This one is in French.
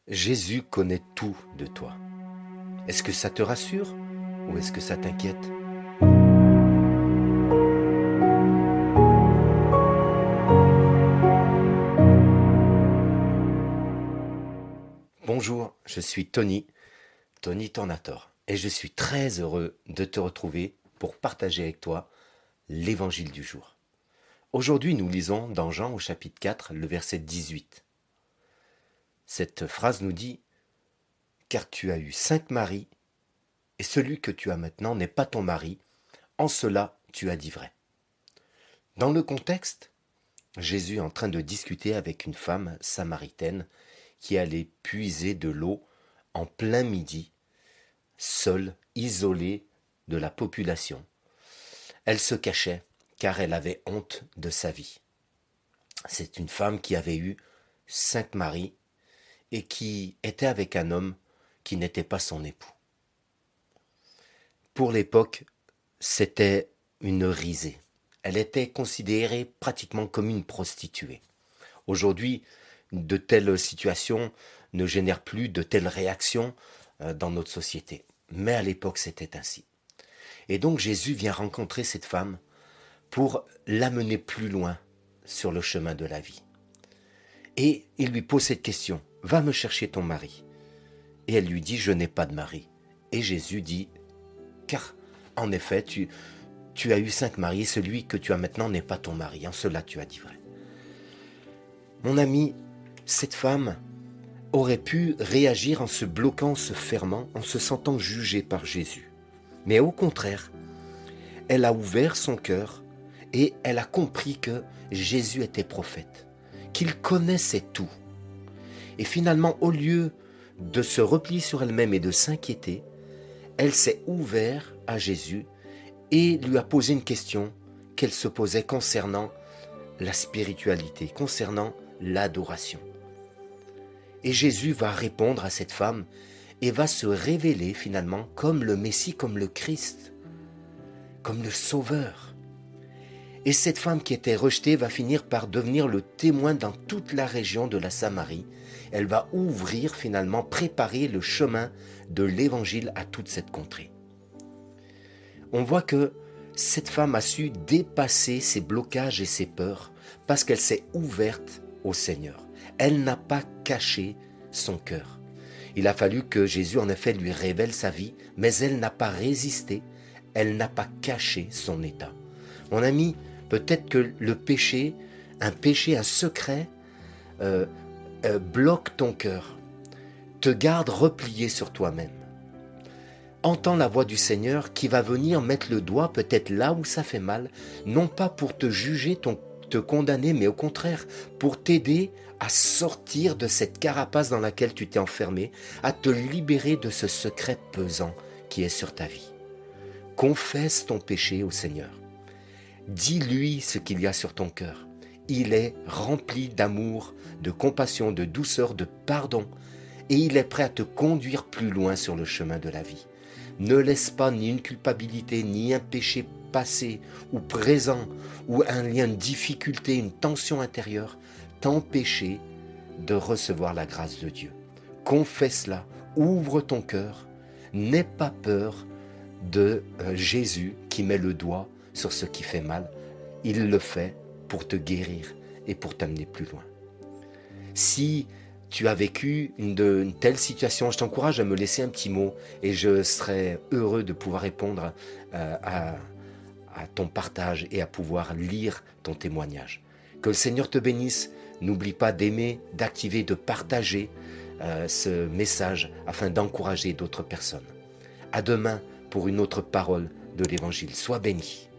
Jésus connaît tout de toi. Est-ce que ça te rassure ou est-ce que ça t'inquiète? Bonjour, je suis Tony Tornator, et je suis très heureux de te retrouver pour partager avec toi l'évangile du jour. Aujourd'hui, nous lisons dans Jean au chapitre 4, le verset 18. Cette phrase nous dit « Car tu as eu 5 maris, et celui que tu as maintenant n'est pas ton mari, en cela tu as dit vrai. » Dans le contexte, Jésus est en train de discuter avec une femme samaritaine qui allait puiser de l'eau en plein midi, seule, isolée de la population. Elle se cachait car elle avait honte de sa vie. C'est une femme qui avait eu 5 maris et qui était avec un homme qui n'était pas son époux. Pour l'époque, c'était une risée. Elle était considérée pratiquement comme une prostituée. Aujourd'hui, de telles situations ne génèrent plus de telles réactions dans notre société. Mais à l'époque, c'était ainsi. Et donc Jésus vient rencontrer cette femme pour l'amener plus loin sur le chemin de la vie. Et il lui pose cette question, « Va me chercher ton mari. » Et elle lui dit, « Je n'ai pas de mari. » Et Jésus dit, « Car en effet, tu as eu 5 maris, et celui que tu as maintenant n'est pas ton mari. En cela, tu as dit vrai. » Mon ami, cette femme aurait pu réagir en se bloquant, en se fermant, en se sentant jugée par Jésus. Mais au contraire, elle a ouvert son cœur et elle a compris que Jésus était prophète, qu'il connaissait tout. Et finalement, au lieu de se replier sur elle-même et de s'inquiéter, elle s'est ouverte à Jésus et lui a posé une question qu'elle se posait concernant la spiritualité, concernant l'adoration. Et Jésus va répondre à cette femme et va se révéler finalement comme le Messie, comme le Christ, comme le Sauveur. Et cette femme qui était rejetée va finir par devenir le témoin dans toute la région de la Samarie. Elle va ouvrir finalement, préparer le chemin de l'évangile à toute cette contrée. On voit que cette femme a su dépasser ses blocages et ses peurs parce qu'elle s'est ouverte au Seigneur. Elle n'a pas caché son cœur. Il a fallu que Jésus en effet lui révèle sa vie, mais elle n'a pas résisté, elle n'a pas caché son état. Mon ami, peut-être que le péché, un secret, bloque ton cœur, te garde replié sur toi-même. Entends la voix du Seigneur qui va venir mettre le doigt peut-être là où ça fait mal, non pas pour te juger, te condamner, mais au contraire pour t'aider à sortir de cette carapace dans laquelle tu t'es enfermé, à te libérer de ce secret pesant qui est sur ta vie. Confesse ton péché au Seigneur. Dis-lui ce qu'il y a sur ton cœur. Il est rempli d'amour, de compassion, de douceur, de pardon, et il est prêt à te conduire plus loin sur le chemin de la vie. Ne laisse pas ni une culpabilité, ni un péché passé ou présent, ou un lien de difficulté, une tension intérieure, t'empêcher de recevoir la grâce de Dieu. Confesse-la, ouvre ton cœur, n'aie pas peur de Jésus qui met le doigt sur ce qui fait mal. Il le fait pour te guérir et pour t'amener plus loin. Si tu as vécu une telle situation, je t'encourage à me laisser un petit mot et je serai heureux de pouvoir répondre à ton partage et à pouvoir lire ton témoignage. Que le Seigneur te bénisse. N'oublie pas d'aimer, d'activer, de partager ce message afin d'encourager d'autres personnes. À demain pour une autre parole de l'Évangile. Sois béni.